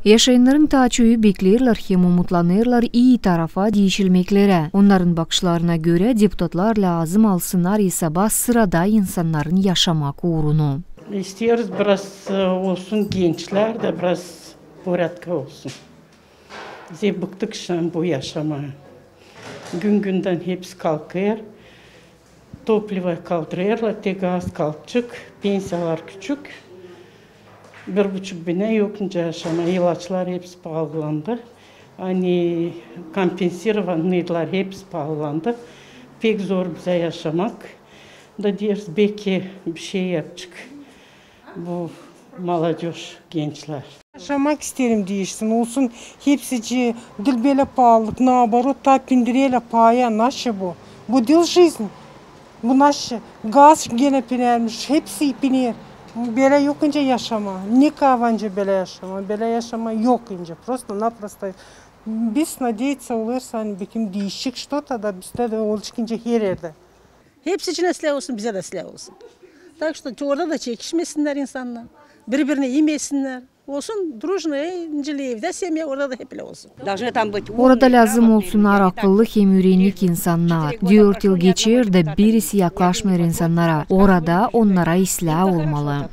Yaşayanların taçöyü beklerler hem umutlanırlar iyi tarafa değişilmeklere. Onların bakışlarına göre deputatlar lazım alsınlar isabah sırada insanların yaşamak uğrunu. İstiyoruz biraz olsun gençler de biraz boratka olsun. Bize bıktık şu an bu yaşamaya. Gün günden hepsi kalkıyor. Topливо kaldırıyorlar, tek az kalkacak. Pensiyalar küçük. 1,5 bine yokunca yaşama. İlaçlar hepsi pahalandı. Hani kompensirovanlar hepsi pahalandı. Pek zor bize yaşamak. Da diyoruz belki bir şey yapacak. Bu молодежь, gençler. Yaşamak isterim değişsin. Olsun hepsi dilbele pahalılık. Наоборот, ta pindireyle paya. Naşı bu. Bu değil жизнь. Bu naşı. Gaz gene pinermiş. Hepsi piner. Böyle yokunca yaşama. Ne kavanca böyle yaşama. Böyle yaşama yok ince. Просто-напросто. Biz надеяться olursa hani bekim değişik что-то da bizde de oluşunca her yerde. Hepsi için silah olsun, bize de silah olsun. Так что orada da çekişmesinler insanlar. Birbirine yemesinler. Olsun дружно, evde semya orada da hep olsun. Orada lazım olsunlar akıllı hem yüreğinlik insanlar. 4 yıl geçir de birisi yaklaşmıyor insanlara. Orada onlara ıslah olmalı.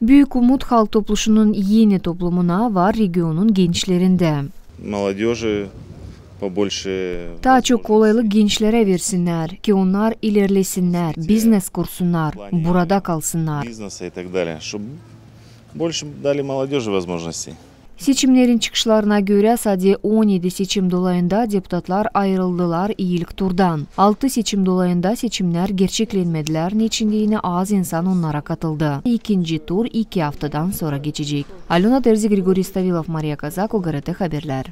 Büyük umut halk topluşunun yeni toplumuna var regionun gençlerinde. Daha çok kolaylık gençlere versinler ki onlar ilerlesinler, biznes kursunlar, burada kalsınlar. Seçimlerin çıkışlarına göre sadece 17 seçim dolayında deputatlar ayrıldılar ilk turdan. 6 seçim dolayında seçimler gerçeklenmediler. Neçinliğine az insan onlara katıldı. İkinci tur 2 haftadan sonra geçecek. Alona Terzi, Grigoriy Stavilov, Mariya Kazak, OGRT Haberler.